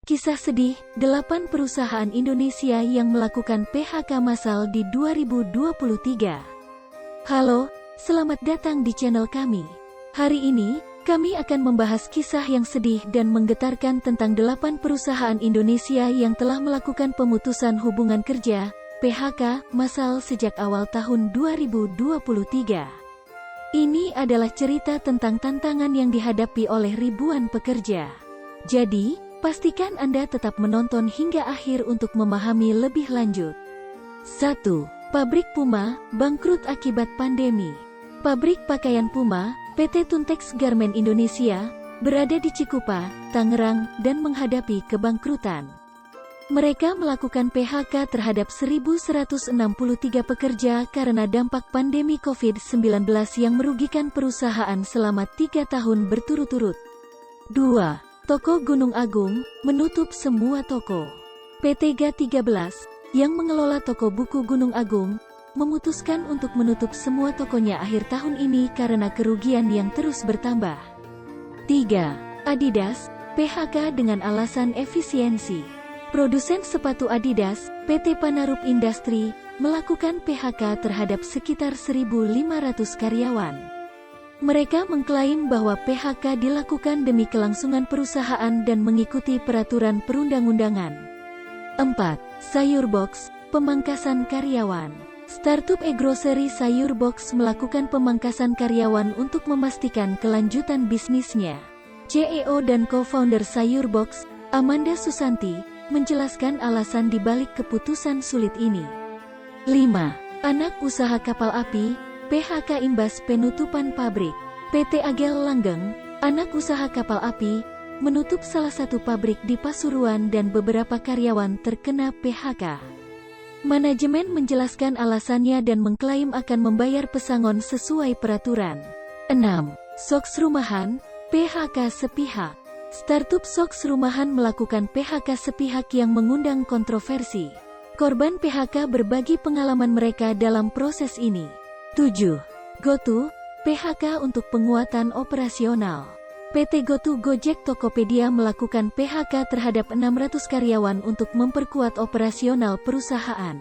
Kisah sedih, 8 perusahaan Indonesia yang melakukan PHK massal di 2023. Halo, selamat datang di channel kami. Hari ini, kami akan membahas kisah yang sedih dan menggetarkan tentang 8 perusahaan Indonesia yang telah melakukan pemutusan hubungan kerja, PHK, massal sejak awal tahun 2023. Ini adalah cerita tentang tantangan yang dihadapi oleh ribuan pekerja. Jadi, pastikan Anda tetap menonton hingga akhir untuk memahami lebih lanjut. 1. Pabrik Puma, bangkrut akibat pandemi. Pabrik pakaian Puma, PT Tuntex Garment Indonesia, berada di Cikupa, Tangerang, dan menghadapi kebangkrutan. Mereka melakukan PHK terhadap 1.163 pekerja karena dampak pandemi COVID-19 yang merugikan perusahaan selama 3 tahun berturut-turut. 2. Toko Gunung Agung, menutup semua toko. PT GA13, yang mengelola toko buku Gunung Agung, memutuskan untuk menutup semua tokonya akhir tahun ini karena kerugian yang terus bertambah. 3. Adidas, PHK dengan alasan efisiensi. Produsen sepatu Adidas, PT Panarup Industri, melakukan PHK terhadap sekitar 1.500 karyawan. Mereka mengklaim bahwa PHK dilakukan demi kelangsungan perusahaan dan mengikuti peraturan perundang-undangan. 4. Sayur Box, pemangkasan karyawan. Startup e-grocery Sayur Box melakukan pemangkasan karyawan untuk memastikan kelanjutan bisnisnya. CEO dan co-founder Sayur Box, Amanda Susanti, menjelaskan alasan dibalik keputusan sulit ini. 5. Anak usaha kapal api, PHK imbas penutupan pabrik. PT Agel Langgeng, anak usaha kapal api, menutup salah satu pabrik di Pasuruan dan beberapa karyawan terkena PHK. Manajemen menjelaskan alasannya dan mengklaim akan membayar pesangon sesuai peraturan. 6. Soks Rumahan, PHK sepihak. Startup Soks Rumahan melakukan PHK sepihak yang mengundang kontroversi. Korban PHK berbagi pengalaman mereka dalam proses ini. 7. GoTo, PHK untuk penguatan operasional. PT GoTo Gojek Tokopedia melakukan PHK terhadap 600 karyawan untuk memperkuat operasional perusahaan.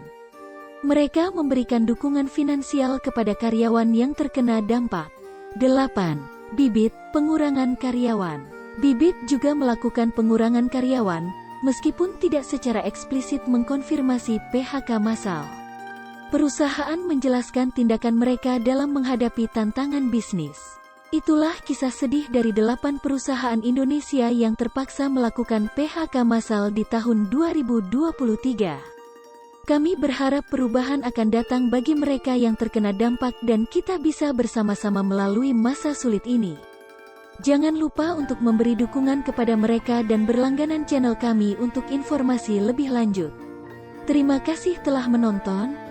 Mereka memberikan dukungan finansial kepada karyawan yang terkena dampak. 8. Bibit, pengurangan karyawan. Bibit juga melakukan pengurangan karyawan, meskipun tidak secara eksplisit mengkonfirmasi PHK massal. Perusahaan menjelaskan tindakan mereka dalam menghadapi tantangan bisnis. Itulah kisah sedih dari 8 perusahaan Indonesia yang terpaksa melakukan PHK massal di tahun 2023. Kami berharap perubahan akan datang bagi mereka yang terkena dampak dan kita bisa bersama-sama melalui masa sulit ini. Jangan lupa untuk memberi dukungan kepada mereka dan berlangganan channel kami untuk informasi lebih lanjut. Terima kasih telah menonton.